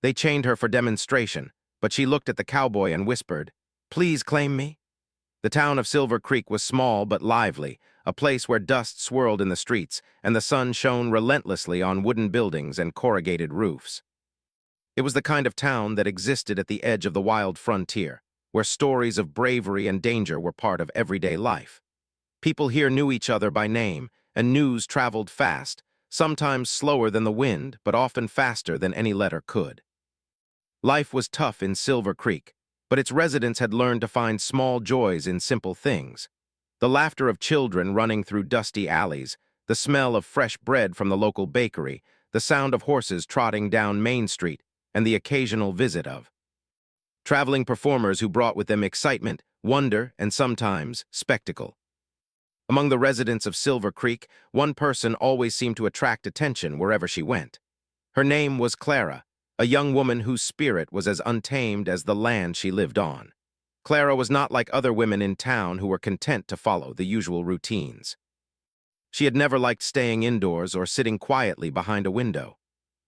They chained her for demonstration, but she looked at the cowboy and whispered, "Please claim me." The town of Silver Creek was small but lively, a place where dust swirled in the streets and the sun shone relentlessly on wooden buildings and corrugated roofs. It was the kind of town that existed at the edge of the wild frontier, where stories of bravery and danger were part of everyday life. People here knew each other by name, and news traveled fast, sometimes slower than the wind, but often faster than any letter could. Life was tough in Silver Creek, but its residents had learned to find small joys in simple things. The laughter of children running through dusty alleys, the smell of fresh bread from the local bakery, the sound of horses trotting down Main Street, and the occasional visit of traveling performers who brought with them excitement, wonder, and sometimes spectacle. Among the residents of Silver Creek, one person always seemed to attract attention wherever she went. Her name was Clara, a young woman whose spirit was as untamed as the land she lived on. Clara was not like other women in town who were content to follow the usual routines. She had never liked staying indoors or sitting quietly behind a window.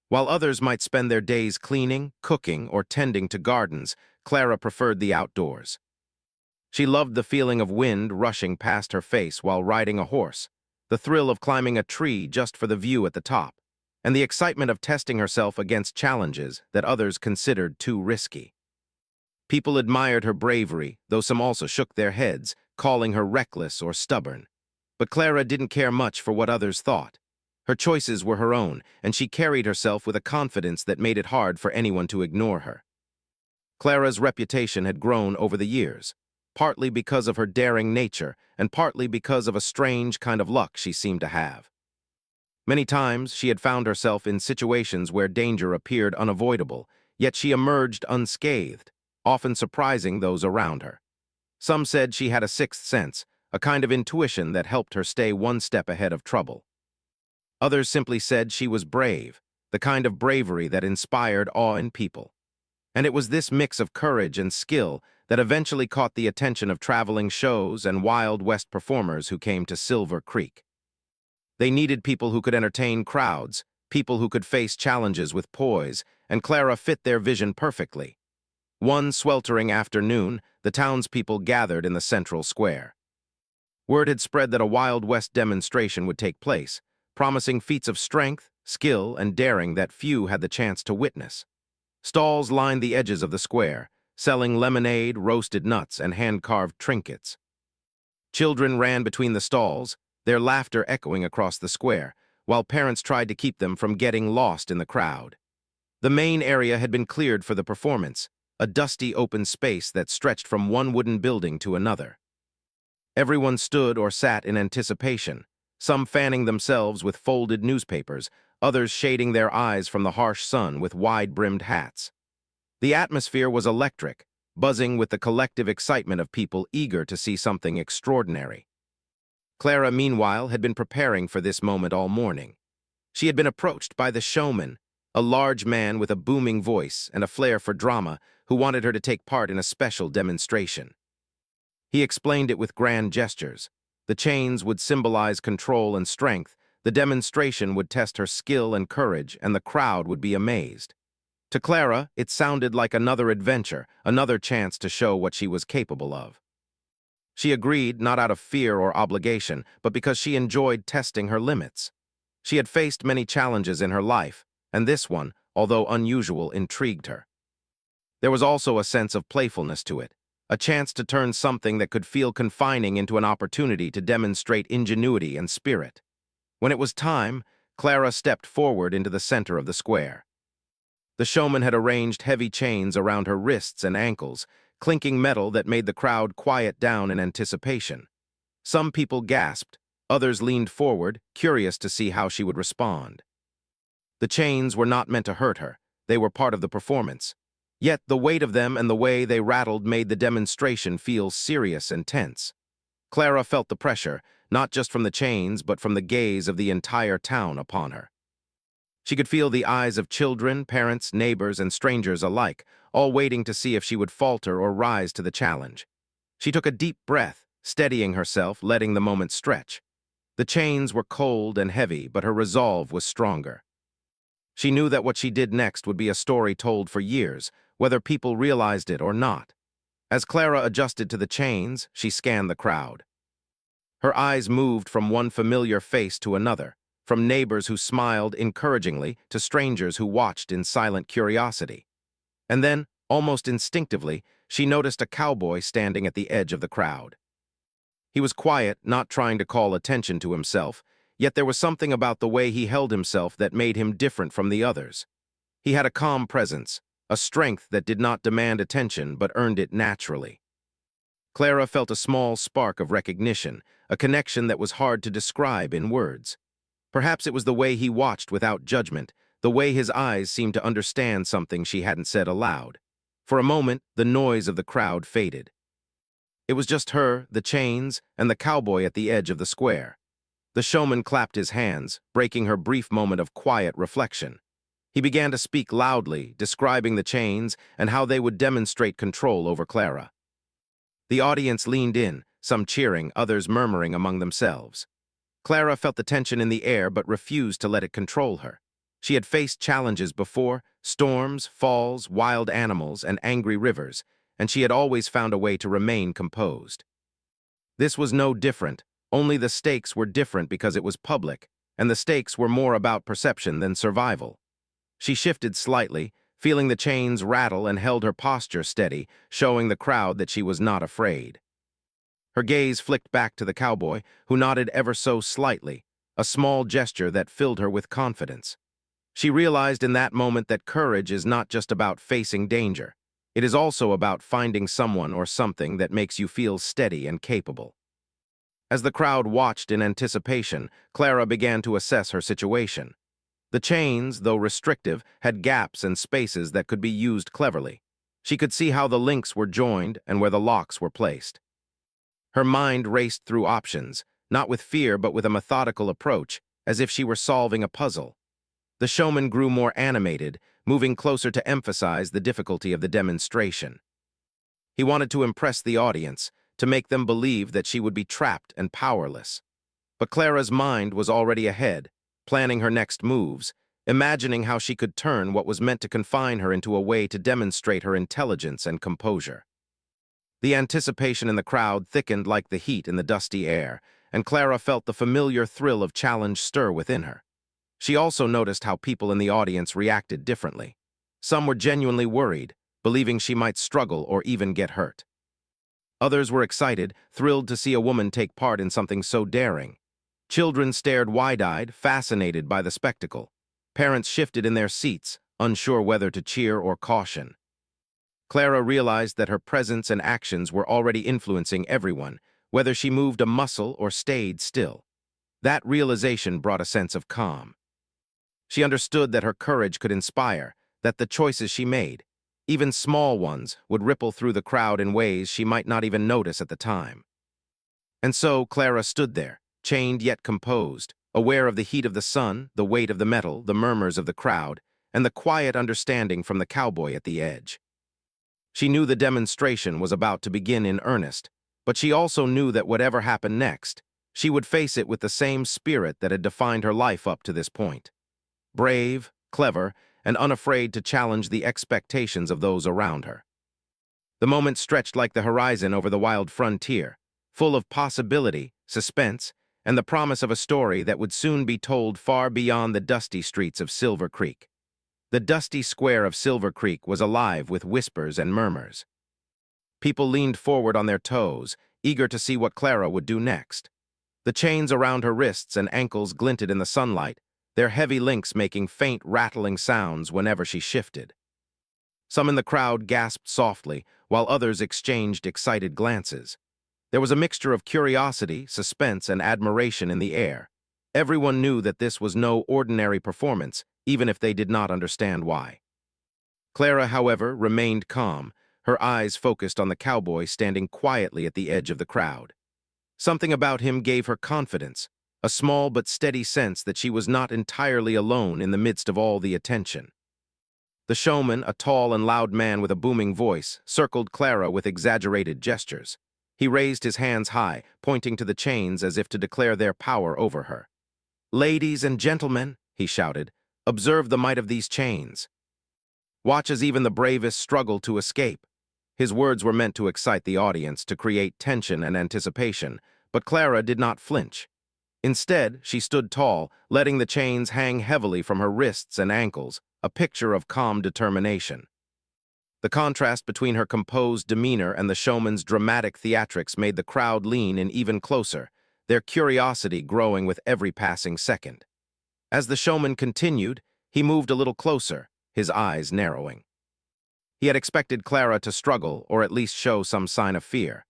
While others might spend their days cleaning, cooking, or tending to gardens, Clara preferred the outdoors. She loved the feeling of wind rushing past her face while riding a horse, the thrill of climbing a tree just for the view at the top, and the excitement of testing herself against challenges that others considered too risky. People admired her bravery, though some also shook their heads, calling her reckless or stubborn. But Clara didn't care much for what others thought. Her choices were her own, and she carried herself with a confidence that made it hard for anyone to ignore her. Clara's reputation had grown over the years, partly because of her daring nature and partly because of a strange kind of luck she seemed to have. Many times she had found herself in situations where danger appeared unavoidable, yet she emerged unscathed, often surprising those around her. Some said she had a sixth sense, a kind of intuition that helped her stay one step ahead of trouble. Others simply said she was brave, the kind of bravery that inspired awe in people. And it was this mix of courage and skill that eventually caught the attention of traveling shows and Wild West performers who came to Silver Creek. They needed people who could entertain crowds, people who could face challenges with poise, and Clara fit their vision perfectly. One sweltering afternoon, the townspeople gathered in the central square. Word had spread that a Wild West demonstration would take place, promising feats of strength, skill, and daring that few had the chance to witness. Stalls lined the edges of the square, selling lemonade, roasted nuts, and hand-carved trinkets. Children ran between the stalls, their laughter echoing across the square, while parents tried to keep them from getting lost in the crowd. The main area had been cleared for the performance, a dusty open space that stretched from one wooden building to another. Everyone stood or sat in anticipation, some fanning themselves with folded newspapers, others shading their eyes from the harsh sun with wide-brimmed hats. The atmosphere was electric, buzzing with the collective excitement of people eager to see something extraordinary. Clara, meanwhile, had been preparing for this moment all morning. She had been approached by the showman, a large man with a booming voice and a flair for drama who wanted her to take part in a special demonstration. He explained it with grand gestures. The chains would symbolize control and strength, the demonstration would test her skill and courage, and the crowd would be amazed. To Clara, it sounded like another adventure, another chance to show what she was capable of. She agreed not out of fear or obligation, but because she enjoyed testing her limits. She had faced many challenges in her life, and this one, although unusual, intrigued her. There was also a sense of playfulness to it, a chance to turn something that could feel confining into an opportunity to demonstrate ingenuity and spirit. When it was time, Clara stepped forward into the center of the square. The showman had arranged heavy chains around her wrists and ankles, clinking metal that made the crowd quiet down in anticipation. Some people gasped, others leaned forward, curious to see how she would respond. The chains were not meant to hurt her, they were part of the performance. Yet the weight of them and the way they rattled made the demonstration feel serious and tense. Clara felt the pressure, not just from the chains, but from the gaze of the entire town upon her. She could feel the eyes of children, parents, neighbors, and strangers alike, all waiting to see if she would falter or rise to the challenge. She took a deep breath, steadying herself, letting the moment stretch. The chains were cold and heavy, but her resolve was stronger. She knew that what she did next would be a story told for years, whether people realized it or not. As Clara adjusted to the chains, she scanned the crowd. Her eyes moved from one familiar face to another, from neighbors who smiled encouragingly to strangers who watched in silent curiosity. And then, almost instinctively, she noticed a cowboy standing at the edge of the crowd. He was quiet, not trying to call attention to himself, yet there was something about the way he held himself that made him different from the others. He had a calm presence, a strength that did not demand attention but earned it naturally. Clara felt a small spark of recognition, a connection that was hard to describe in words. Perhaps it was the way he watched without judgment, the way his eyes seemed to understand something she hadn't said aloud. For a moment, the noise of the crowd faded. It was just her, the chains, and the cowboy at the edge of the square. The showman clapped his hands, breaking her brief moment of quiet reflection. He began to speak loudly, describing the chains and how they would demonstrate control over Clara. The audience leaned in, some cheering, others murmuring among themselves. Clara felt the tension in the air but refused to let it control her. She had faced challenges before, storms, falls, wild animals, and angry rivers, and she had always found a way to remain composed. This was no different, only the stakes were different because it was public, and the stakes were more about perception than survival. She shifted slightly, feeling the chains rattle, and held her posture steady, showing the crowd that she was not afraid. Her gaze flicked back to the cowboy, who nodded ever so slightly, a small gesture that filled her with confidence. She realized in that moment that courage is not just about facing danger. It is also about finding someone or something that makes you feel steady and capable. As the crowd watched in anticipation, Clara began to assess her situation. The chains, though restrictive, had gaps and spaces that could be used cleverly. She could see how the links were joined and where the locks were placed. Her mind raced through options, not with fear but with a methodical approach, as if she were solving a puzzle. The showman grew more animated, moving closer to emphasize the difficulty of the demonstration. He wanted to impress the audience, to make them believe that she would be trapped and powerless. But Clara's mind was already ahead, planning her next moves, imagining how she could turn what was meant to confine her into a way to demonstrate her intelligence and composure. The anticipation in the crowd thickened like the heat in the dusty air, and Clara felt the familiar thrill of challenge stir within her. She also noticed how people in the audience reacted differently. Some were genuinely worried, believing she might struggle or even get hurt. Others were excited, thrilled to see a woman take part in something so daring. Children stared wide-eyed, fascinated by the spectacle. Parents shifted in their seats, unsure whether to cheer or caution. Clara realized that her presence and actions were already influencing everyone, whether she moved a muscle or stayed still. That realization brought a sense of calm. She understood that her courage could inspire, that the choices she made, even small ones, would ripple through the crowd in ways she might not even notice at the time. And so Clara stood there, chained yet composed, aware of the heat of the sun, the weight of the metal, the murmurs of the crowd, and the quiet understanding from the cowboy at the edge. She knew the demonstration was about to begin in earnest, but she also knew that whatever happened next, she would face it with the same spirit that had defined her life up to this point. Brave, clever, and unafraid to challenge the expectations of those around her. The moment stretched like the horizon over the wild frontier, full of possibility, suspense, and the promise of a story that would soon be told far beyond the dusty streets of Silver Creek. The dusty square of Silver Creek was alive with whispers and murmurs. People leaned forward on their toes, eager to see what Clara would do next. The chains around her wrists and ankles glinted in the sunlight, their heavy links making faint rattling sounds whenever she shifted. Some in the crowd gasped softly, while others exchanged excited glances. There was a mixture of curiosity, suspense, and admiration in the air. Everyone knew that this was no ordinary performance, even if they did not understand why. Clara, however, remained calm, her eyes focused on the cowboy standing quietly at the edge of the crowd. Something about him gave her confidence, a small but steady sense that she was not entirely alone in the midst of all the attention. The showman, a tall and loud man with a booming voice, circled Clara with exaggerated gestures. He raised his hands high, pointing to the chains as if to declare their power over her. "Ladies and gentlemen," he shouted, Observe the might of these chains. Watch as even the bravest struggle to escape. His words were meant to excite the audience, to create tension and anticipation, but Clara did not flinch. Instead, she stood tall, letting the chains hang heavily from her wrists and ankles, a picture of calm determination. The contrast between her composed demeanor and the showman's dramatic theatrics made the crowd lean in even closer, their curiosity growing with every passing second. As the showman continued, he moved a little closer, his eyes narrowing. He had expected Clara to struggle or at least show some sign of fear.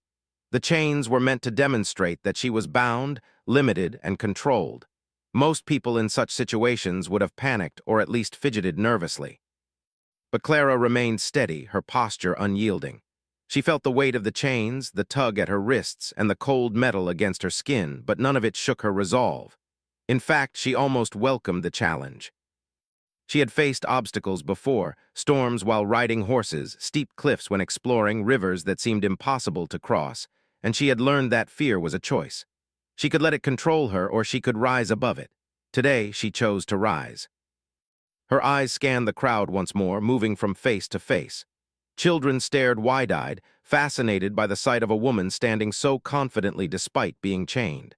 The chains were meant to demonstrate that she was bound, limited, and controlled. Most people in such situations would have panicked or at least fidgeted nervously. But Clara remained steady, her posture unyielding. She felt the weight of the chains, the tug at her wrists, and the cold metal against her skin, but none of it shook her resolve. In fact, she almost welcomed the challenge. She had faced obstacles before, storms while riding horses, steep cliffs when exploring, rivers that seemed impossible to cross, and she had learned that fear was a choice. She could let it control her or she could rise above it. Today, she chose to rise. Her eyes scanned the crowd once more, moving from face to face. Children stared wide-eyed, fascinated by the sight of a woman standing so confidently despite being chained.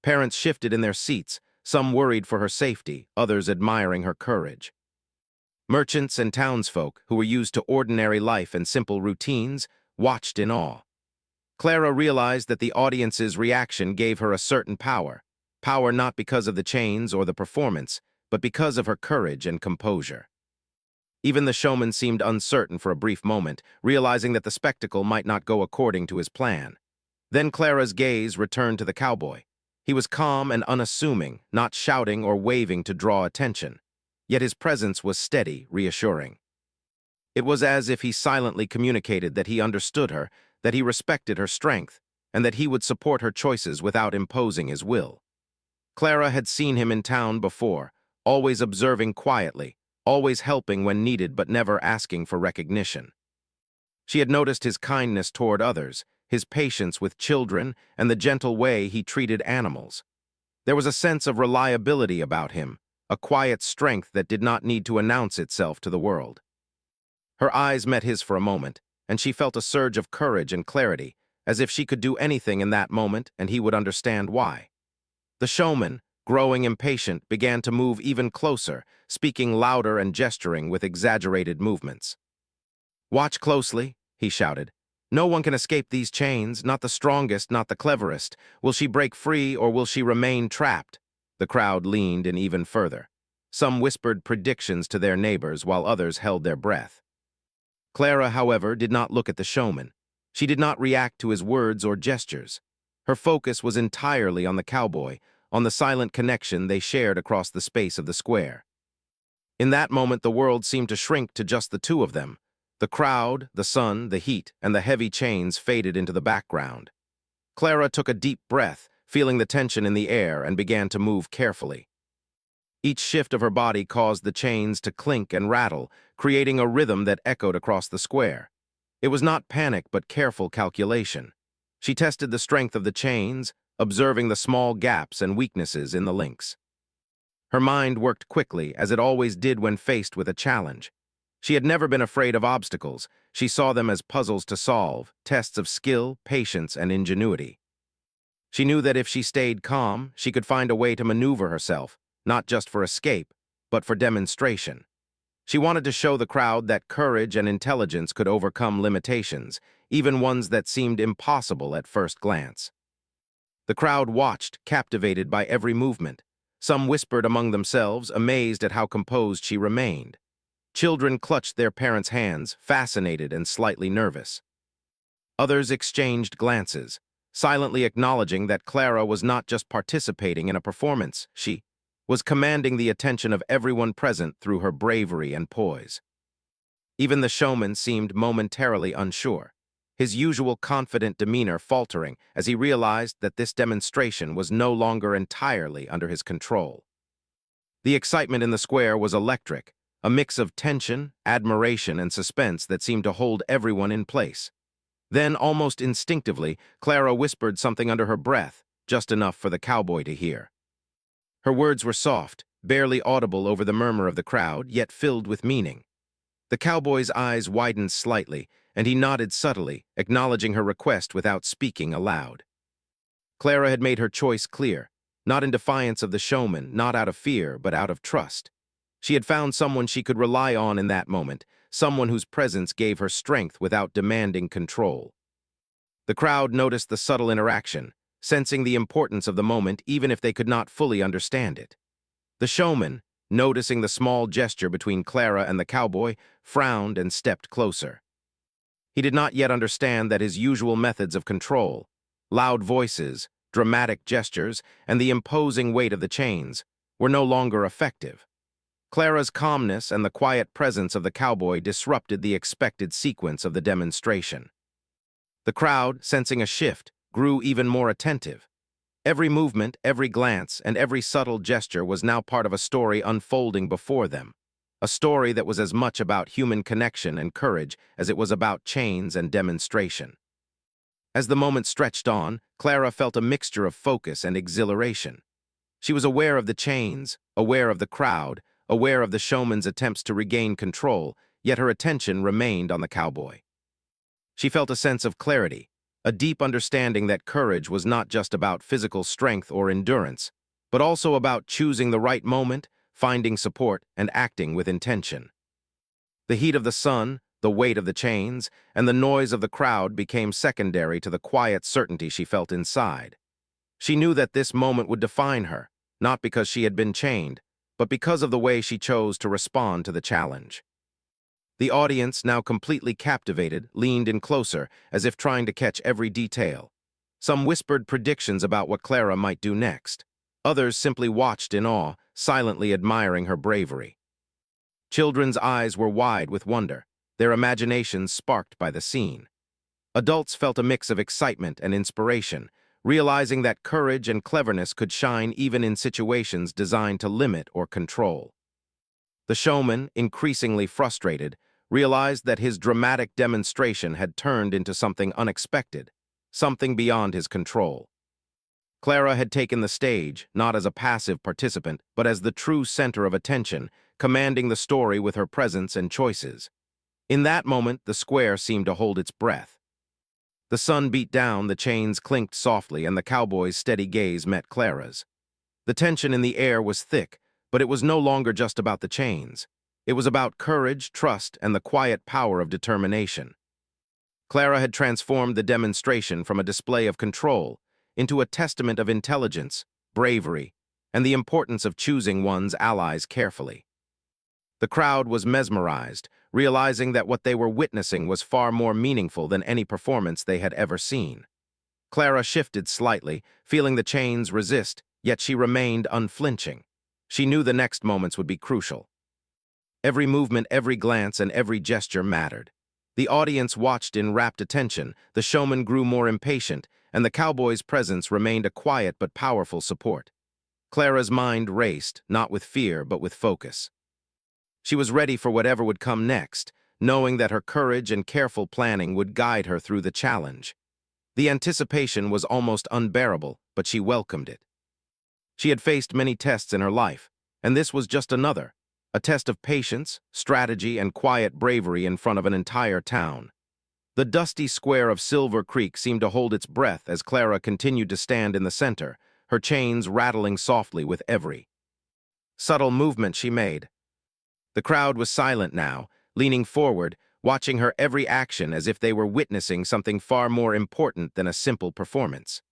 Parents shifted in their seats, some worried for her safety, others admiring her courage. Merchants and townsfolk, who were used to ordinary life and simple routines, watched in awe. Clara realized that the audience's reaction gave her a certain power. Power not because of the chains or the performance, but because of her courage and composure. Even the showman seemed uncertain for a brief moment, realizing that the spectacle might not go according to his plan. Then Clara's gaze returned to the cowboy. He was calm and unassuming, not shouting or waving to draw attention. Yet his presence was steady, reassuring. It was as if he silently communicated that he understood her, that he respected her strength, and that he would support her choices without imposing his will. Clara had seen him in town before, always observing quietly, always helping when needed but never asking for recognition. She had noticed his kindness toward others, his patience with children, and the gentle way he treated animals. There was a sense of reliability about him, a quiet strength that did not need to announce itself to the world. Her eyes met his for a moment, and she felt a surge of courage and clarity, as if she could do anything in that moment and he would understand why. The showman, growing impatient, began to move even closer, speaking louder and gesturing with exaggerated movements. "Watch closely," he shouted. "No one can escape these chains, not the strongest, not the cleverest. Will she break free or will she remain trapped?" The crowd leaned in even further. Some whispered predictions to their neighbors while others held their breath. Clara, however, did not look at the showman. She did not react to his words or gestures. Her focus was entirely on the cowboy, on the silent connection they shared across the space of the square. In that moment, the world seemed to shrink to just the two of them. The crowd, the sun, the heat, and the heavy chains faded into the background. Clara took a deep breath, feeling the tension in the air, and began to move carefully. Each shift of her body caused the chains to clink and rattle, creating a rhythm that echoed across the square. It was not panic, but careful calculation. She tested the strength of the chains, observing the small gaps and weaknesses in the links. Her mind worked quickly, as it always did when faced with a challenge. She had never been afraid of obstacles. She saw them as puzzles to solve, tests of skill, patience, and ingenuity. She knew that if she stayed calm, she could find a way to maneuver herself, not just for escape, but for demonstration. She wanted to show the crowd that courage and intelligence could overcome limitations, even ones that seemed impossible at first glance. The crowd watched, captivated by every movement. Some whispered among themselves, amazed at how composed she remained. Children clutched their parents' hands, fascinated and slightly nervous. Others exchanged glances, silently acknowledging that Clara was not just participating in a performance, she was commanding the attention of everyone present through her bravery and poise. Even the showman seemed momentarily unsure, his usual confident demeanor faltering as he realized that this demonstration was no longer entirely under his control. The excitement in the square was electric, a mix of tension, admiration, and suspense that seemed to hold everyone in place. Then, almost instinctively, Clara whispered something under her breath, just enough for the cowboy to hear. Her words were soft, barely audible over the murmur of the crowd, yet filled with meaning. The cowboy's eyes widened slightly, and he nodded subtly, acknowledging her request without speaking aloud. Clara had made her choice clear, not in defiance of the showman, not out of fear, but out of trust. She had found someone she could rely on in that moment, someone whose presence gave her strength without demanding control. The crowd noticed the subtle interaction, sensing the importance of the moment even if they could not fully understand it. The showman, noticing the small gesture between Clara and the cowboy, frowned and stepped closer. He did not yet understand that his usual methods of control, loud voices, dramatic gestures, and the imposing weight of the chains, were no longer effective. Clara's calmness and the quiet presence of the cowboy disrupted the expected sequence of the demonstration. The crowd, sensing a shift, grew even more attentive. Every movement, every glance, and every subtle gesture was now part of a story unfolding before them. A story that was as much about human connection and courage as it was about chains and demonstration. As the moment stretched on, Clara felt a mixture of focus and exhilaration. She was aware of the chains, aware of the crowd, aware of the showman's attempts to regain control, yet her attention remained on the cowboy. She felt a sense of clarity, a deep understanding that courage was not just about physical strength or endurance, but also about choosing the right moment, finding support, and acting with intention. The heat of the sun, the weight of the chains, and the noise of the crowd became secondary to the quiet certainty she felt inside. She knew that this moment would define her, not because she had been chained, but because of the way she chose to respond to the challenge. The audience, now completely captivated, leaned in closer, as if trying to catch every detail. Some whispered predictions about what Clara might do next. Others simply watched in awe, silently admiring her bravery. Children's eyes were wide with wonder, their imaginations sparked by the scene. Adults felt a mix of excitement and inspiration, realizing that courage and cleverness could shine even in situations designed to limit or control. The showman, increasingly frustrated, realized that his dramatic demonstration had turned into something unexpected, something beyond his control. Clara had taken the stage, not as a passive participant, but as the true center of attention, commanding the story with her presence and choices. In that moment, the square seemed to hold its breath. The sun beat down, the chains clinked softly, and the cowboy's steady gaze met Clara's. The tension in the air was thick, but it was no longer just about the chains. It was about courage, trust, and the quiet power of determination. Clara had transformed the demonstration from a display of control into a testament of intelligence, bravery, and the importance of choosing one's allies carefully. The crowd was mesmerized, realizing that what they were witnessing was far more meaningful than any performance they had ever seen. Clara shifted slightly, feeling the chains resist, yet she remained unflinching. She knew the next moments would be crucial. Every movement, every glance, and every gesture mattered. The audience watched in rapt attention, the showman grew more impatient, and the cowboy's presence remained a quiet but powerful support. Clara's mind raced, not with fear, but with focus. She was ready for whatever would come next, knowing that her courage and careful planning would guide her through the challenge. The anticipation was almost unbearable, but she welcomed it. She had faced many tests in her life, and this was just another, a test of patience, strategy, and quiet bravery in front of an entire town. The dusty square of Silver Creek seemed to hold its breath as Clara continued to stand in the center, her chains rattling softly with every subtle movement she made. The crowd was silent now, leaning forward, watching her every action as if they were witnessing something far more important than a simple performance.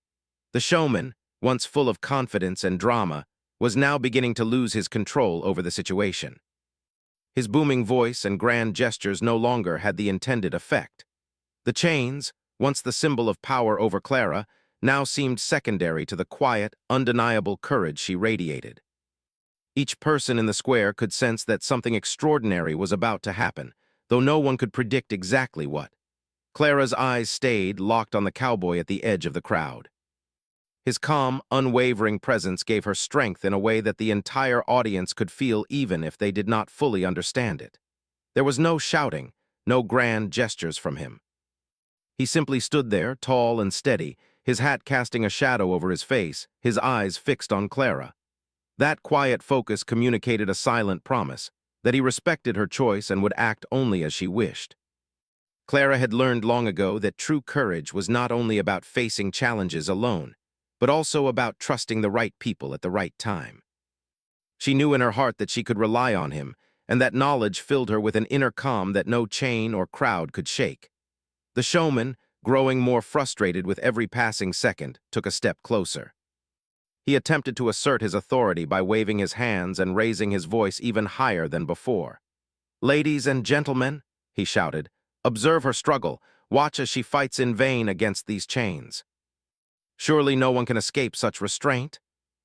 The showman, once full of confidence and drama, was now beginning to lose his control over the situation. His booming voice and grand gestures no longer had the intended effect. The chains, once the symbol of power over Clara, now seemed secondary to the quiet, undeniable courage she radiated. Each person in the square could sense that something extraordinary was about to happen, though no one could predict exactly what. Clara's eyes stayed locked on the cowboy at the edge of the crowd. His calm, unwavering presence gave her strength in a way that the entire audience could feel even if they did not fully understand it. There was no shouting, no grand gestures from him. He simply stood there, tall and steady, his hat casting a shadow over his face, his eyes fixed on Clara. That quiet focus communicated a silent promise, that he respected her choice and would act only as she wished. Clara had learned long ago that true courage was not only about facing challenges alone, but also about trusting the right people at the right time. She knew in her heart that she could rely on him, and that knowledge filled her with an inner calm that no chain or crowd could shake. The showman, growing more frustrated with every passing second, took a step closer. He attempted to assert his authority by waving his hands and raising his voice even higher than before. "Ladies and gentlemen," he shouted, "observe her struggle. Watch as she fights in vain against these chains. Surely no one can escape such restraint."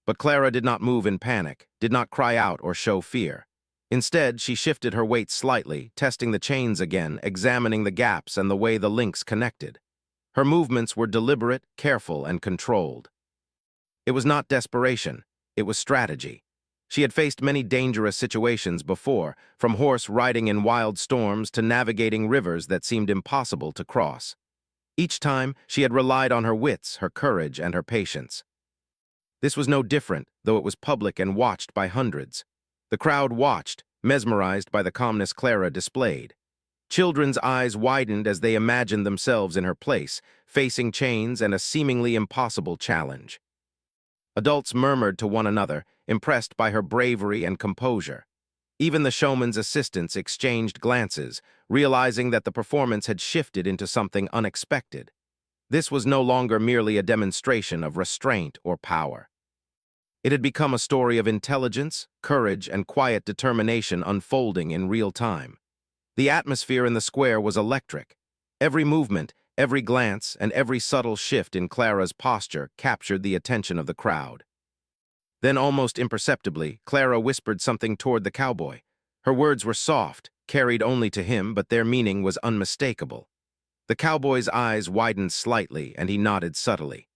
But Clara did not move in panic, did not cry out or show fear. Instead, she shifted her weight slightly, testing the chains again, examining the gaps and the way the links connected. Her movements were deliberate, careful, and controlled. It was not desperation, it was strategy. She had faced many dangerous situations before, from horse riding in wild storms to navigating rivers that seemed impossible to cross. Each time, she had relied on her wits, her courage, and her patience. This was no different, though it was public and watched by hundreds. The crowd watched, mesmerized by the calmness Clara displayed. Children's eyes widened as they imagined themselves in her place, facing chains and a seemingly impossible challenge. Adults murmured to one another, impressed by her bravery and composure. Even the showman's assistants exchanged glances, realizing that the performance had shifted into something unexpected. This was no longer merely a demonstration of restraint or power. It had become a story of intelligence, courage, and quiet determination unfolding in real time. The atmosphere in the square was electric. Every movement, every glance, and every subtle shift in Clara's posture captured the attention of the crowd. Then, almost imperceptibly, Clara whispered something toward the cowboy. Her words were soft, carried only to him, but their meaning was unmistakable. The cowboy's eyes widened slightly, and he nodded subtly.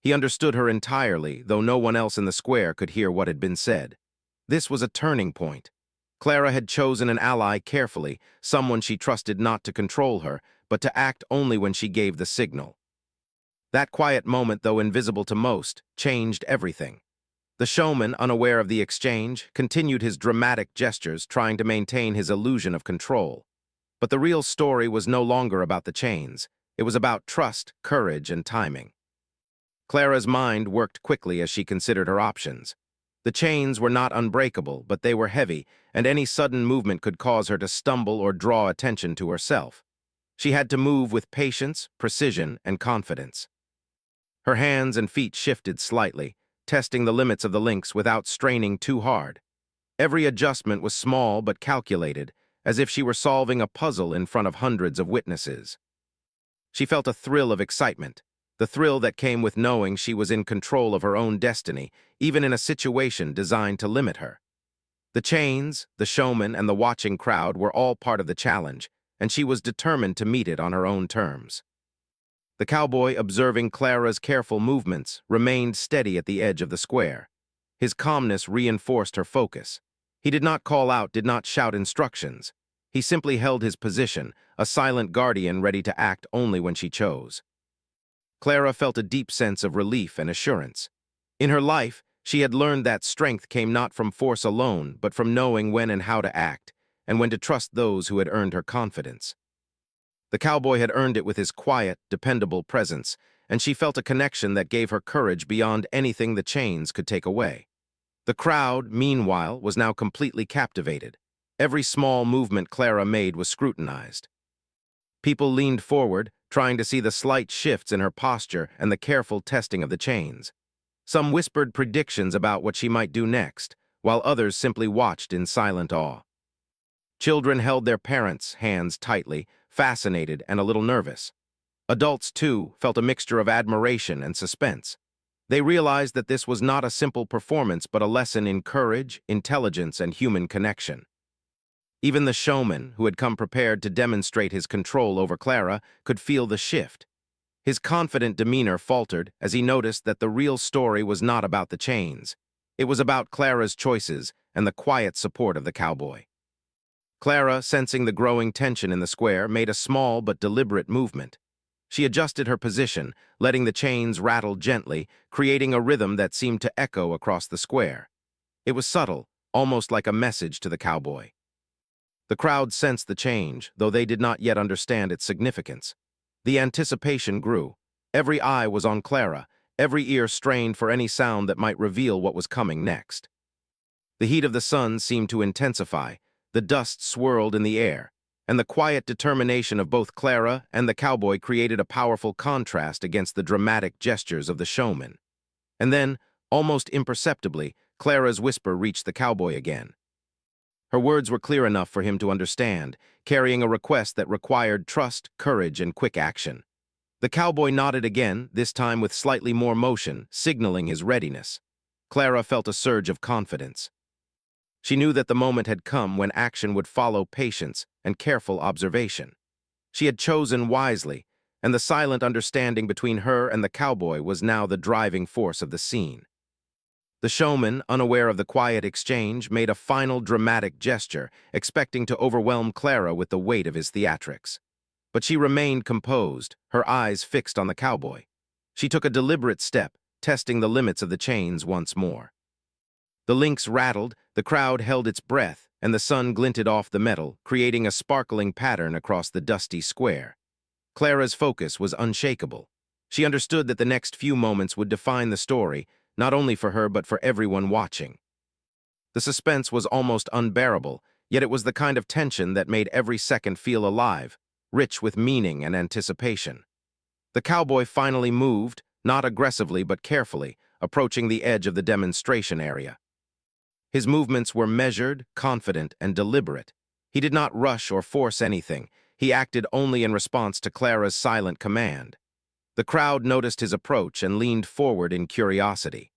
He understood her entirely, though no one else in the square could hear what had been said. This was a turning point. Clara had chosen an ally carefully, someone she trusted not to control her, but to act only when she gave the signal. That quiet moment, though invisible to most, changed everything. The showman, unaware of the exchange, continued his dramatic gestures, trying to maintain his illusion of control. But the real story was no longer about the chains. It was about trust, courage, and timing. Clara's mind worked quickly as she considered her options. The chains were not unbreakable, but they were heavy, and any sudden movement could cause her to stumble or draw attention to herself. She had to move with patience, precision, and confidence. Her hands and feet shifted slightly, testing the limits of the links without straining too hard. Every adjustment was small but calculated, as if she were solving a puzzle in front of hundreds of witnesses. She felt a thrill of excitement, the thrill that came with knowing she was in control of her own destiny, even in a situation designed to limit her. The chains, the showman, and the watching crowd were all part of the challenge, and she was determined to meet it on her own terms. The cowboy, observing Clara's careful movements, remained steady at the edge of the square. His calmness reinforced her focus. He did not call out, did not shout instructions. He simply held his position, a silent guardian ready to act only when she chose. Clara felt a deep sense of relief and assurance. In her life, she had learned that strength came not from force alone, but from knowing when and how to act, and when to trust those who had earned her confidence. The cowboy had earned it with his quiet, dependable presence, and she felt a connection that gave her courage beyond anything the chains could take away. The crowd, meanwhile, was now completely captivated. Every small movement Clara made was scrutinized. People leaned forward, trying to see the slight shifts in her posture and the careful testing of the chains. Some whispered predictions about what she might do next, while others simply watched in silent awe. Children held their parents' hands tightly, fascinated and a little nervous. Adults, too, felt a mixture of admiration and suspense. They realized that this was not a simple performance but a lesson in courage, intelligence, and human connection. Even the showman, who had come prepared to demonstrate his control over Clara, could feel the shift. His confident demeanor faltered as he noticed that the real story was not about the chains. It was about Clara's choices and the quiet support of the cowboy. Clara, sensing the growing tension in the square, made a small but deliberate movement. She adjusted her position, letting the chains rattle gently, creating a rhythm that seemed to echo across the square. It was subtle, almost like a message to the cowboy. The crowd sensed the change, though they did not yet understand its significance. The anticipation grew. Every eye was on Clara, every ear strained for any sound that might reveal what was coming next. The heat of the sun seemed to intensify, the dust swirled in the air, and the quiet determination of both Clara and the cowboy created a powerful contrast against the dramatic gestures of the showman. And then, almost imperceptibly, Clara's whisper reached the cowboy again. Her words were clear enough for him to understand, carrying a request that required trust, courage, and quick action. The cowboy nodded again, this time with slightly more motion, signaling his readiness. Clara felt a surge of confidence. She knew that the moment had come when action would follow patience and careful observation. She had chosen wisely, and the silent understanding between her and the cowboy was now the driving force of the scene. The showman, unaware of the quiet exchange, made a final dramatic gesture, expecting to overwhelm Clara with the weight of his theatrics. But she remained composed, her eyes fixed on the cowboy. She took a deliberate step, testing the limits of the chains once more. The links rattled, the crowd held its breath, and the sun glinted off the metal, creating a sparkling pattern across the dusty square. Clara's focus was unshakable. She understood that the next few moments would define the story, not only for her but for everyone watching. The suspense was almost unbearable, yet it was the kind of tension that made every second feel alive, rich with meaning and anticipation. The cowboy finally moved, not aggressively but carefully, approaching the edge of the demonstration area. His movements were measured, confident, and deliberate. He did not rush or force anything. He acted only in response to Clara's silent command. The crowd noticed his approach and leaned forward in curiosity.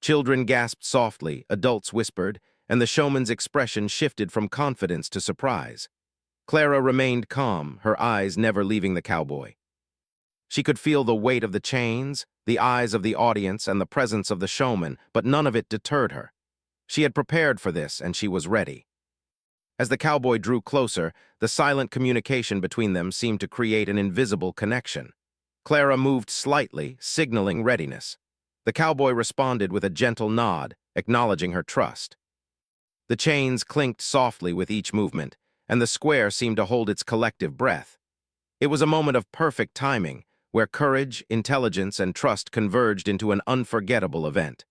Children gasped softly, adults whispered, and the showman's expression shifted from confidence to surprise. Clara remained calm, her eyes never leaving the cowboy. She could feel the weight of the chains, the eyes of the audience, and the presence of the showman, but none of it deterred her. She had prepared for this, and she was ready. As the cowboy drew closer, the silent communication between them seemed to create an invisible connection. Clara moved slightly, signaling readiness. The cowboy responded with a gentle nod, acknowledging her trust. The chains clinked softly with each movement, and the square seemed to hold its collective breath. It was a moment of perfect timing, where courage, intelligence, and trust converged into an unforgettable event.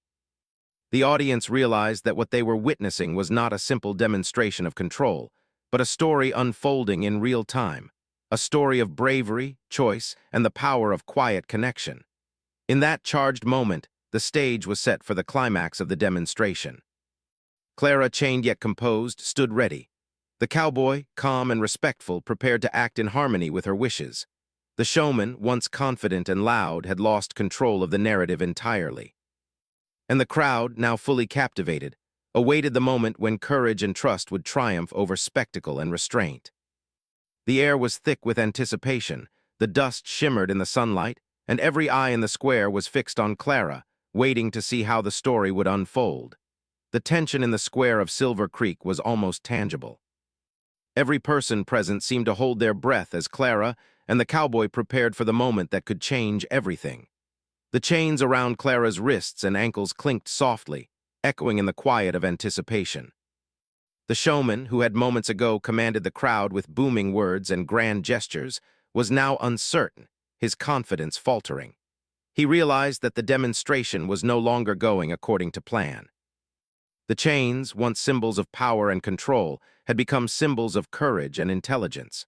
The audience realized that what they were witnessing was not a simple demonstration of control, but a story unfolding in real time, a story of bravery, choice, and the power of quiet connection. In that charged moment, the stage was set for the climax of the demonstration. Clara, chained yet composed, stood ready. The cowboy, calm and respectful, prepared to act in harmony with her wishes. The showman, once confident and loud, had lost control of the narrative entirely. And the crowd, now fully captivated, awaited the moment when courage and trust would triumph over spectacle and restraint. The air was thick with anticipation, the dust shimmered in the sunlight, and every eye in the square was fixed on Clara, waiting to see how the story would unfold. The tension in the square of Silver Creek was almost tangible. Every person present seemed to hold their breath as Clara and the cowboy prepared for the moment that could change everything. The chains around Clara's wrists and ankles clinked softly, echoing in the quiet of anticipation. The showman, who had moments ago commanded the crowd with booming words and grand gestures, was now uncertain, his confidence faltering. He realized that the demonstration was no longer going according to plan. The chains, once symbols of power and control, had become symbols of courage and intelligence.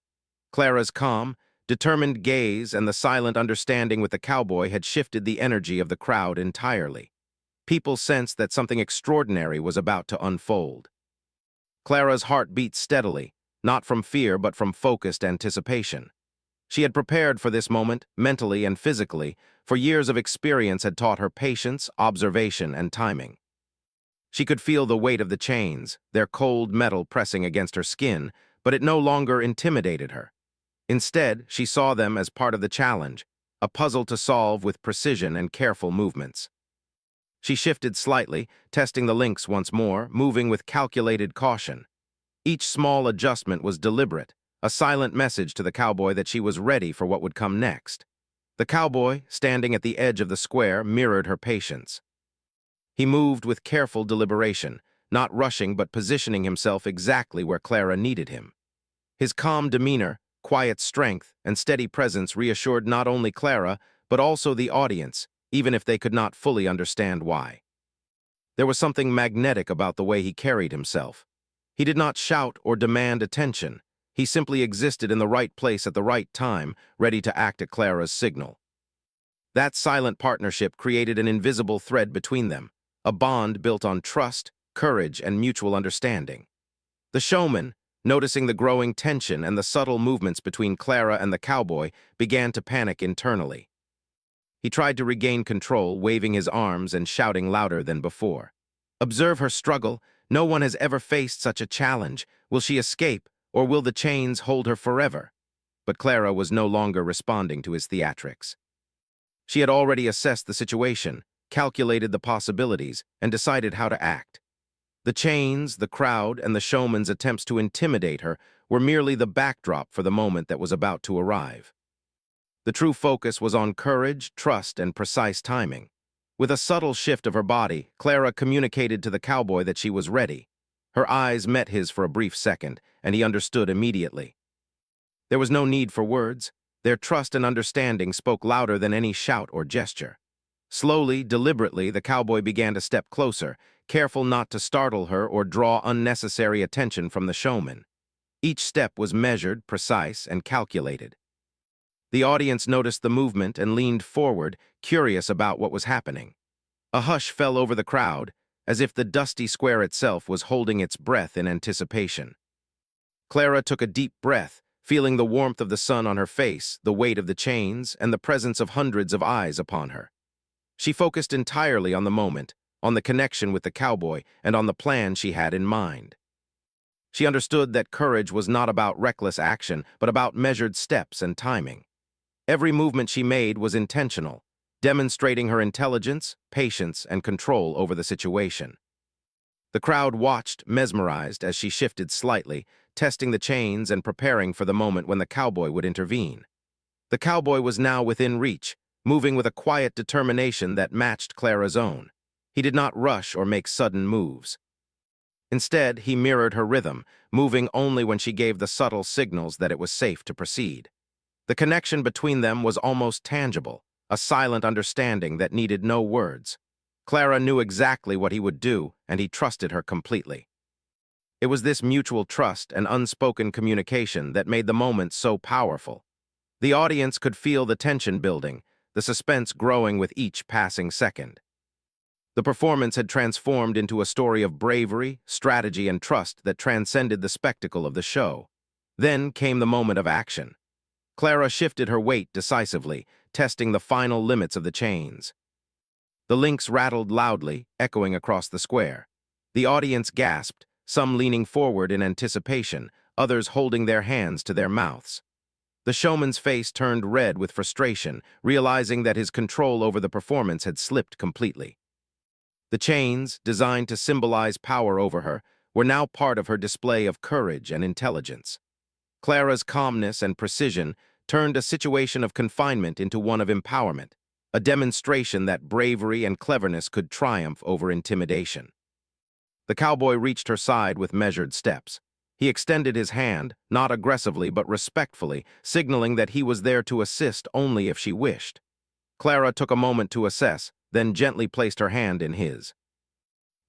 Clara's calm, determined gaze and the silent understanding with the cowboy had shifted the energy of the crowd entirely. People sensed that something extraordinary was about to unfold. Clara's heart beat steadily, not from fear but from focused anticipation. She had prepared for this moment, mentally and physically, for years of experience had taught her patience, observation, and timing. She could feel the weight of the chains, their cold metal pressing against her skin, but it no longer intimidated her. Instead, she saw them as part of the challenge, a puzzle to solve with precision and careful movements. She shifted slightly, testing the links once more, moving with calculated caution. Each small adjustment was deliberate, a silent message to the cowboy that she was ready for what would come next. The cowboy, standing at the edge of the square, mirrored her patience. He moved with careful deliberation, not rushing but positioning himself exactly where Clara needed him. His calm demeanor, quiet strength, and steady presence reassured not only Clara, but also the audience, even if they could not fully understand why. There was something magnetic about the way he carried himself. He did not shout or demand attention. He simply existed in the right place at the right time, ready to act at Clara's signal. That silent partnership created an invisible thread between them, a bond built on trust, courage, and mutual understanding. The showman, noticing the growing tension and the subtle movements between Clara and the cowboy, began to panic internally. He tried to regain control, waving his arms and shouting louder than before. "Observe her struggle. No one has ever faced such a challenge. Will she escape, or will the chains hold her forever?" But Clara was no longer responding to his theatrics. She had already assessed the situation, calculated the possibilities, and decided how to act. The chains, the crowd, and the showman's attempts to intimidate her were merely the backdrop for the moment that was about to arrive. The true focus was on courage, trust, and precise timing. With a subtle shift of her body, Clara communicated to the cowboy that she was ready. Her eyes met his for a brief second, and he understood immediately. There was no need for words. Their trust and understanding spoke louder than any shout or gesture. Slowly, deliberately, the cowboy began to step closer, careful not to startle her or draw unnecessary attention from the showman. Each step was measured, precise, and calculated. The audience noticed the movement and leaned forward, curious about what was happening. A hush fell over the crowd, as if the dusty square itself was holding its breath in anticipation. Clara took a deep breath, feeling the warmth of the sun on her face, the weight of the chains, and the presence of hundreds of eyes upon her. She focused entirely on the moment, on the connection with the cowboy, and on the plan she had in mind. She understood that courage was not about reckless action, but about measured steps and timing. Every movement she made was intentional, demonstrating her intelligence, patience, and control over the situation. The crowd watched, mesmerized, as she shifted slightly, testing the chains and preparing for the moment when the cowboy would intervene. The cowboy was now within reach, moving with a quiet determination that matched Clara's own. He did not rush or make sudden moves. Instead, he mirrored her rhythm, moving only when she gave the subtle signals that it was safe to proceed. The connection between them was almost tangible, a silent understanding that needed no words. Clara knew exactly what he would do, and he trusted her completely. It was this mutual trust and unspoken communication that made the moment so powerful. The audience could feel the tension building, the suspense growing with each passing second. The performance had transformed into a story of bravery, strategy, and trust that transcended the spectacle of the show. Then came the moment of action. Clara shifted her weight decisively, testing the final limits of the chains. The links rattled loudly, echoing across the square. The audience gasped, some leaning forward in anticipation, others holding their hands to their mouths. The showman's face turned red with frustration, realizing that his control over the performance had slipped completely. The chains, designed to symbolize power over her, were now part of her display of courage and intelligence. Clara's calmness and precision turned a situation of confinement into one of empowerment, a demonstration that bravery and cleverness could triumph over intimidation. The cowboy reached her side with measured steps. He extended his hand, not aggressively but respectfully, signaling that he was there to assist only if she wished. Clara took a moment to assess, then gently placed her hand in his.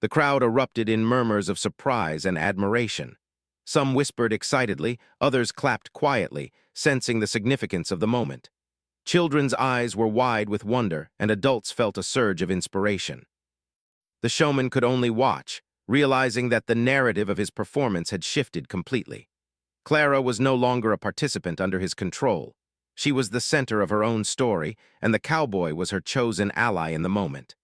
The crowd erupted in murmurs of surprise and admiration. Some whispered excitedly, others clapped quietly, sensing the significance of the moment. Children's eyes were wide with wonder, and adults felt a surge of inspiration. The showman could only watch, realizing that the narrative of his performance had shifted completely. Clara was no longer a participant under his control. She was the center of her own story, and the cowboy was her chosen ally in the moment.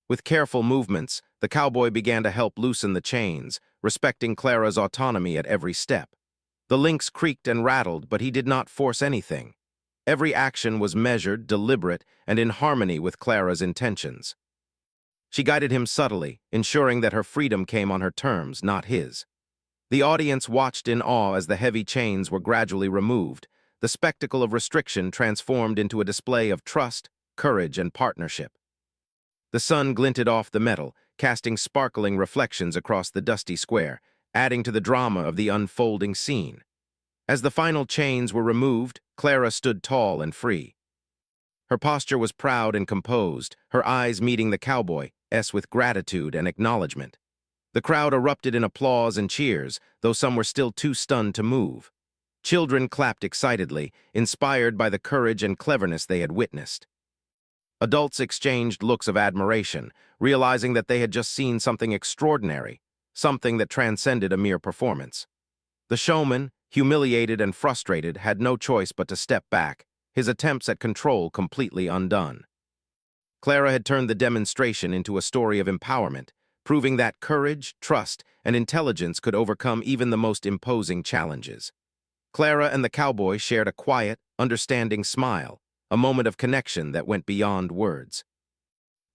With careful movements, the cowboy began to help loosen the chains, respecting Clara's autonomy at every step. The links creaked and rattled, but he did not force anything. Every action was measured, deliberate, and in harmony with Clara's intentions. She guided him subtly, ensuring that her freedom came on her terms, not his. The audience watched in awe as the heavy chains were gradually removed. The spectacle of restriction transformed into a display of trust, courage, and partnership. The sun glinted off the metal, casting sparkling reflections across the dusty square, adding to the drama of the unfolding scene. As the final chains were removed, Clara stood tall and free. Her posture was proud and composed, her eyes meeting the cowboy's with gratitude and acknowledgement. The crowd erupted in applause and cheers, though some were still too stunned to move. Children clapped excitedly, inspired by the courage and cleverness they had witnessed. Adults exchanged looks of admiration, realizing that they had just seen something extraordinary, something that transcended a mere performance. The showman, humiliated and frustrated, had no choice but to step back, his attempts at control completely undone. Clara had turned the demonstration into a story of empowerment, proving that courage, trust, and intelligence could overcome even the most imposing challenges. Clara and the cowboy shared a quiet, understanding smile, a moment of connection that went beyond words.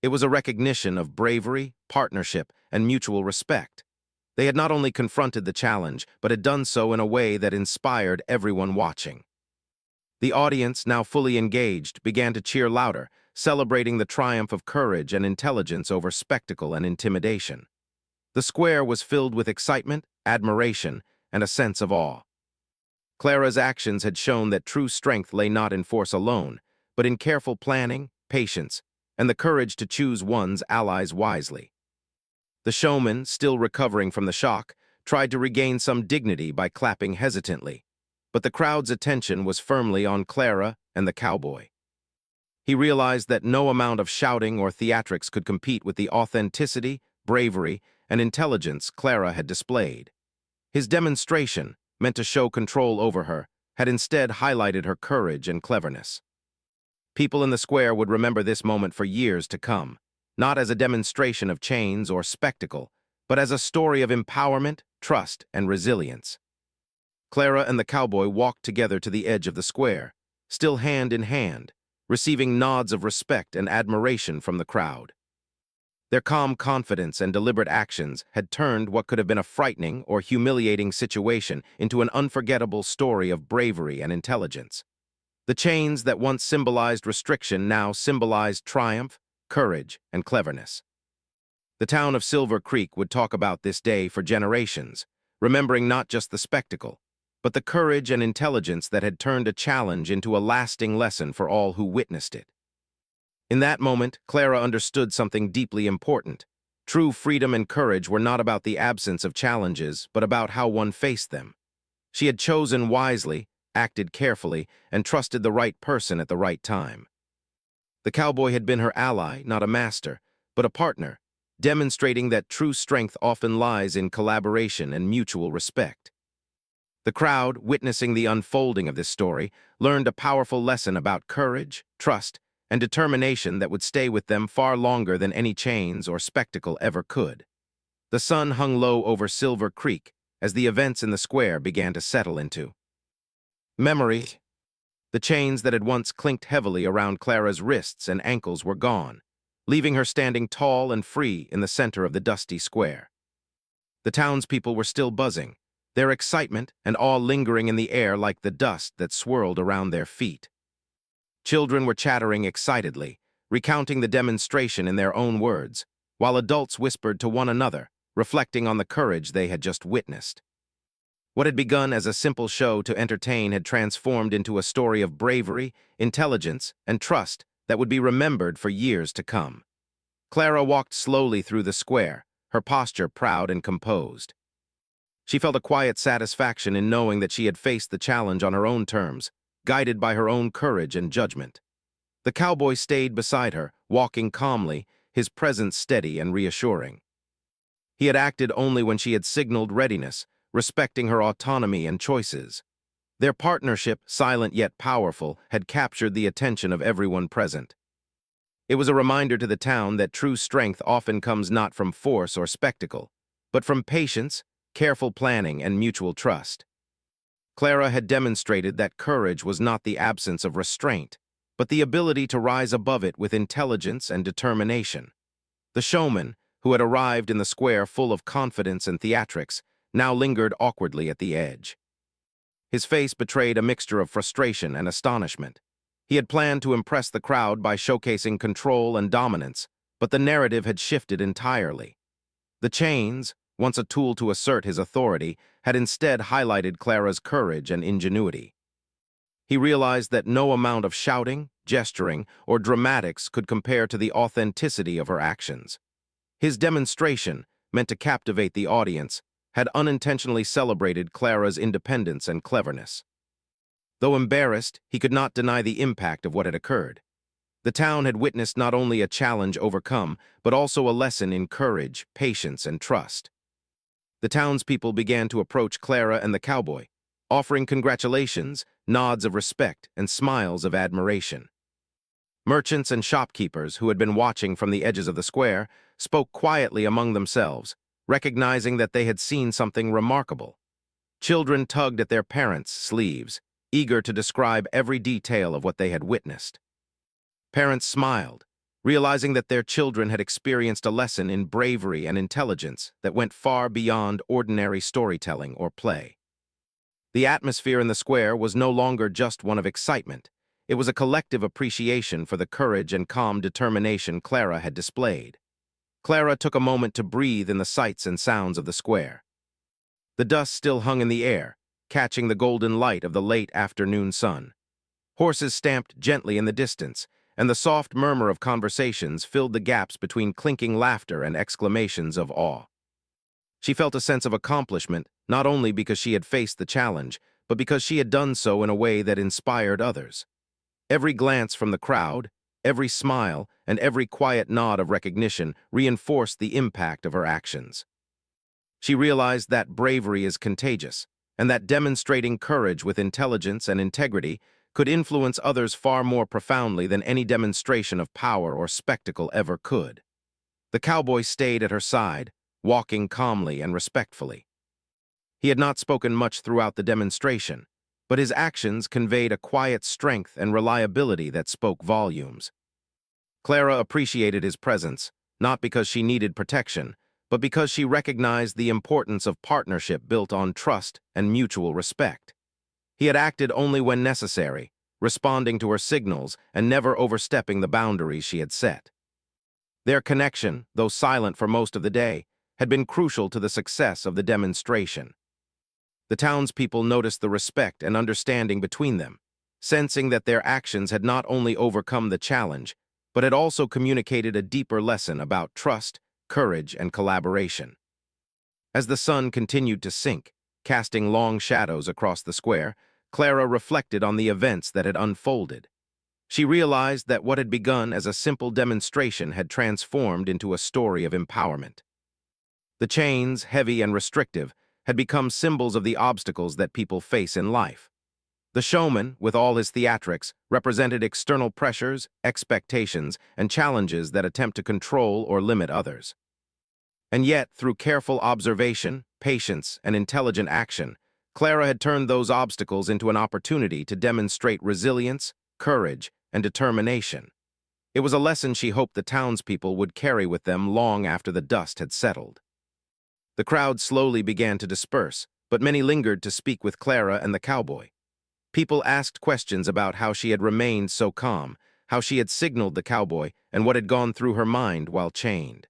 It was a recognition of bravery, partnership, and mutual respect. They had not only confronted the challenge, but had done so in a way that inspired everyone watching. The audience, now fully engaged, began to cheer louder, celebrating the triumph of courage and intelligence over spectacle and intimidation. The square was filled with excitement, admiration, and a sense of awe. Clara's actions had shown that true strength lay not in force alone, but in careful planning, patience, and the courage to choose one's allies wisely. The showman, still recovering from the shock, tried to regain some dignity by clapping hesitantly, but the crowd's attention was firmly on Clara and the cowboy. He realized that no amount of shouting or theatrics could compete with the authenticity, bravery, and intelligence Clara had displayed. His demonstration, meant to show control over her, had instead highlighted her courage and cleverness. People in the square would remember this moment for years to come, not as a demonstration of chains or spectacle, but as a story of empowerment, trust, and resilience. Clara and the cowboy walked together to the edge of the square, still hand in hand, receiving nods of respect and admiration from the crowd. Their calm confidence and deliberate actions had turned what could have been a frightening or humiliating situation into an unforgettable story of bravery and intelligence. The chains that once symbolized restriction now symbolized triumph, courage, and cleverness. The town of Silver Creek would talk about this day for generations, remembering not just the spectacle, but the courage and intelligence that had turned a challenge into a lasting lesson for all who witnessed it. In that moment, Clara understood something deeply important. True freedom and courage were not about the absence of challenges, but about how one faced them. She had chosen wisely, acted carefully, and trusted the right person at the right time. The cowboy had been her ally, not a master, but a partner, demonstrating that true strength often lies in collaboration and mutual respect. The crowd, witnessing the unfolding of this story, learned a powerful lesson about courage, trust, and determination that would stay with them far longer than any chains or spectacle ever could. The sun hung low over Silver Creek as the events in the square began to settle into memory. The chains that had once clinked heavily around Clara's wrists and ankles were gone, leaving her standing tall and free in the center of the dusty square. The townspeople were still buzzing, their excitement and awe lingering in the air like the dust that swirled around their feet. Children were chattering excitedly, recounting the demonstration in their own words, while adults whispered to one another, reflecting on the courage they had just witnessed. What had begun as a simple show to entertain had transformed into a story of bravery, intelligence, and trust that would be remembered for years to come. Clara walked slowly through the square, her posture proud and composed. She felt a quiet satisfaction in knowing that she had faced the challenge on her own terms, guided by her own courage and judgment. The cowboy stayed beside her, walking calmly, his presence steady and reassuring. He had acted only when she had signaled readiness, respecting her autonomy and choices. Their partnership, silent yet powerful, had captured the attention of everyone present. It was a reminder to the town that true strength often comes not from force or spectacle, but from patience, careful planning, and mutual trust. Clara had demonstrated that courage was not the absence of restraint, but the ability to rise above it with intelligence and determination. The showman, who had arrived in the square full of confidence and theatrics, now lingered awkwardly at the edge. His face betrayed a mixture of frustration and astonishment. He had planned to impress the crowd by showcasing control and dominance, but the narrative had shifted entirely. The chains, once a tool to assert his authority, had instead highlighted Clara's courage and ingenuity. He realized that no amount of shouting, gesturing, or dramatics could compare to the authenticity of her actions. His demonstration, meant to captivate the audience, had unintentionally celebrated Clara's independence and cleverness. Though embarrassed, he could not deny the impact of what had occurred. The town had witnessed not only a challenge overcome, but also a lesson in courage, patience, and trust. The townspeople began to approach Clara and the cowboy, offering congratulations, nods of respect, and smiles of admiration. Merchants and shopkeepers who had been watching from the edges of the square spoke quietly among themselves, recognizing that they had seen something remarkable. Children tugged at their parents' sleeves, eager to describe every detail of what they had witnessed. Parents smiled, realizing that their children had experienced a lesson in bravery and intelligence that went far beyond ordinary storytelling or play. The atmosphere in the square was no longer just one of excitement. It was a collective appreciation for the courage and calm determination Clara had displayed. Clara took a moment to breathe in the sights and sounds of the square. The dust still hung in the air, catching the golden light of the late afternoon sun. Horses stamped gently in the distance, and the soft murmur of conversations filled the gaps between clinking laughter and exclamations of awe. She felt a sense of accomplishment, not only because she had faced the challenge, but because she had done so in a way that inspired others. Every glance from the crowd, every smile, and every quiet nod of recognition reinforced the impact of her actions. She realized that bravery is contagious, and that demonstrating courage with intelligence and integrity could influence others far more profoundly than any demonstration of power or spectacle ever could. The cowboy stayed at her side, walking calmly and respectfully. He had not spoken much throughout the demonstration, but his actions conveyed a quiet strength and reliability that spoke volumes. Clara appreciated his presence, not because she needed protection, but because she recognized the importance of partnership built on trust and mutual respect. He had acted only when necessary, responding to her signals and never overstepping the boundaries she had set. Their connection, though silent for most of the day, had been crucial to the success of the demonstration. The townspeople noticed the respect and understanding between them, sensing that their actions had not only overcome the challenge, but had also communicated a deeper lesson about trust, courage, and collaboration. As the sun continued to sink, casting long shadows across the square, Clara reflected on the events that had unfolded. She realized that what had begun as a simple demonstration had transformed into a story of empowerment. The chains, heavy and restrictive, had become symbols of the obstacles that people face in life. The showman, with all his theatrics, represented external pressures, expectations, and challenges that attempt to control or limit others. And yet, through careful observation, patience, and intelligent action, Clara had turned those obstacles into an opportunity to demonstrate resilience, courage, and determination. It was a lesson she hoped the townspeople would carry with them long after the dust had settled. The crowd slowly began to disperse, but many lingered to speak with Clara and the cowboy. People asked questions about how she had remained so calm, how she had signaled the cowboy, and what had gone through her mind while chained.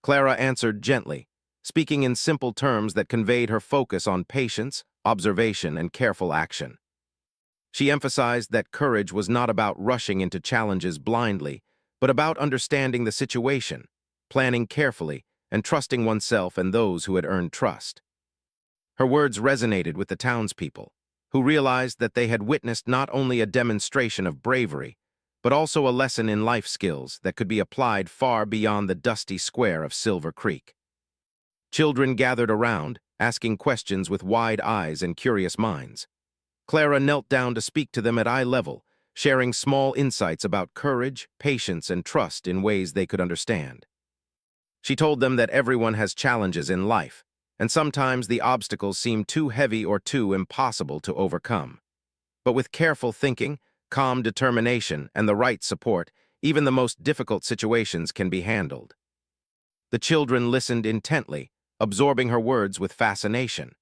Clara answered gently, speaking in simple terms that conveyed her focus on patience, observation, and careful action. She emphasized that courage was not about rushing into challenges blindly, but about understanding the situation, planning carefully, and trusting oneself and those who had earned trust. Her words resonated with the townspeople, who realized that they had witnessed not only a demonstration of bravery, but also a lesson in life skills that could be applied far beyond the dusty square of Silver Creek. Children gathered around, asking questions with wide eyes and curious minds. Clara knelt down to speak to them at eye level, sharing small insights about courage, patience, and trust in ways they could understand. She told them that everyone has challenges in life, and sometimes the obstacles seem too heavy or too impossible to overcome. But with careful thinking, calm determination, and the right support, even the most difficult situations can be handled. The children listened intently, absorbing her words with fascination.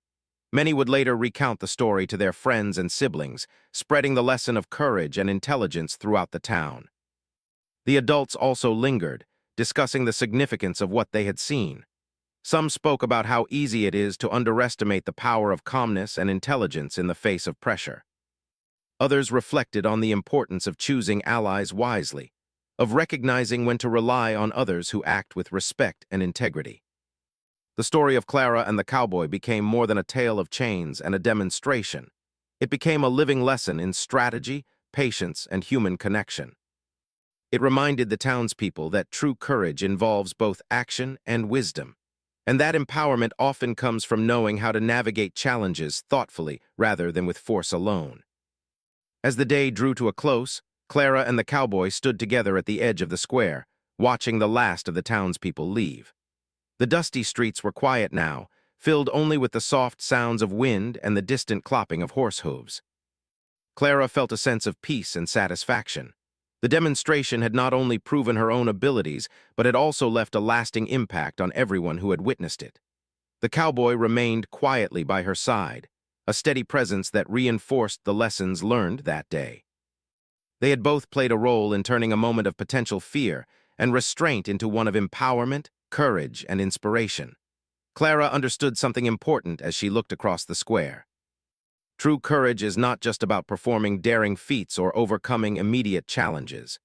Many would later recount the story to their friends and siblings, spreading the lesson of courage and intelligence throughout the town. The adults also lingered, discussing the significance of what they had seen. Some spoke about how easy it is to underestimate the power of calmness and intelligence in the face of pressure. Others reflected on the importance of choosing allies wisely, of recognizing when to rely on others who act with respect and integrity. The story of Clara and the cowboy became more than a tale of chains and a demonstration. It became a living lesson in strategy, patience, and human connection. It reminded the townspeople that true courage involves both action and wisdom, and that empowerment often comes from knowing how to navigate challenges thoughtfully rather than with force alone. As the day drew to a close, Clara and the cowboy stood together at the edge of the square, watching the last of the townspeople leave. The dusty streets were quiet now, filled only with the soft sounds of wind and the distant clopping of horse hooves. Clara felt a sense of peace and satisfaction. The demonstration had not only proven her own abilities, but had also left a lasting impact on everyone who had witnessed it. The cowboy remained quietly by her side, a steady presence that reinforced the lessons learned that day. They had both played a role in turning a moment of potential fear and restraint into one of empowerment, courage, and inspiration. Clara understood something important as she looked across the square. True courage is not just about performing daring feats or overcoming immediate challenges.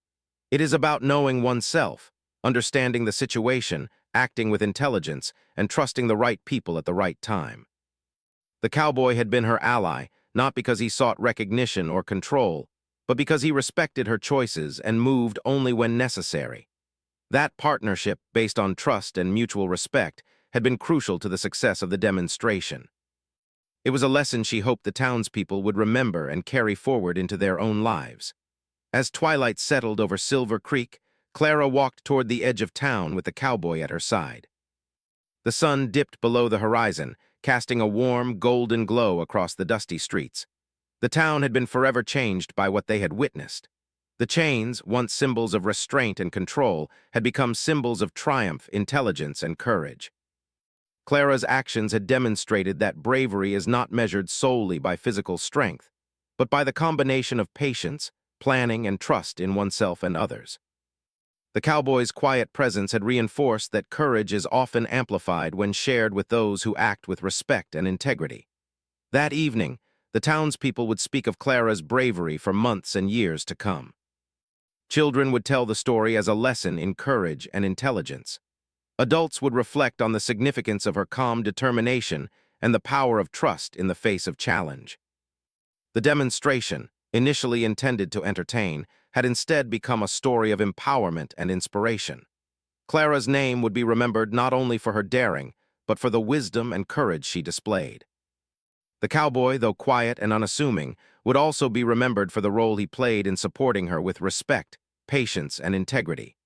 It is about knowing oneself, understanding the situation, acting with intelligence, and trusting the right people at the right time. The cowboy had been her ally, not because he sought recognition or control, but because he respected her choices and moved only when necessary. That partnership, based on trust and mutual respect, had been crucial to the success of the demonstration. It was a lesson she hoped the townspeople would remember and carry forward into their own lives. As twilight settled over Silver Creek, Clara walked toward the edge of town with the cowboy at her side. The sun dipped below the horizon, casting a warm, golden glow across the dusty streets. The town had been forever changed by what they had witnessed. The chains, once symbols of restraint and control, had become symbols of triumph, intelligence, and courage. Clara's actions had demonstrated that bravery is not measured solely by physical strength, but by the combination of patience, planning, and trust in oneself and others. The cowboy's quiet presence had reinforced that courage is often amplified when shared with those who act with respect and integrity. That evening, the townspeople would speak of Clara's bravery for months and years to come. Children would tell the story as a lesson in courage and intelligence. Adults would reflect on the significance of her calm determination and the power of trust in the face of challenge. The demonstration, initially intended to entertain, had instead become a story of empowerment and inspiration. Clara's name would be remembered not only for her daring, but for the wisdom and courage she displayed. The cowboy, though quiet and unassuming, would also be remembered for the role he played in supporting her with respect, patience, and integrity.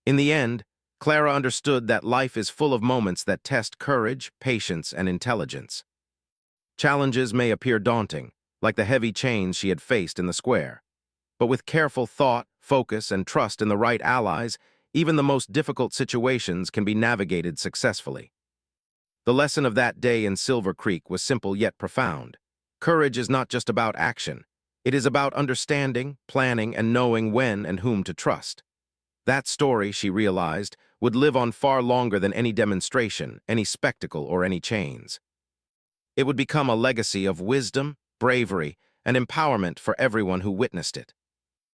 In the end, Clara understood that life is full of moments that test courage, patience, and intelligence. Challenges may appear daunting, like the heavy chains she had faced in the square. But with careful thought, focus, and trust in the right allies, even the most difficult situations can be navigated successfully. The lesson of that day in Silver Creek was simple yet profound. Courage is not just about action. It is about understanding, planning, and knowing when and whom to trust. That story, she realized, would live on far longer than any demonstration, any spectacle, or any chains. It would become a legacy of wisdom, bravery, and empowerment for everyone who witnessed it.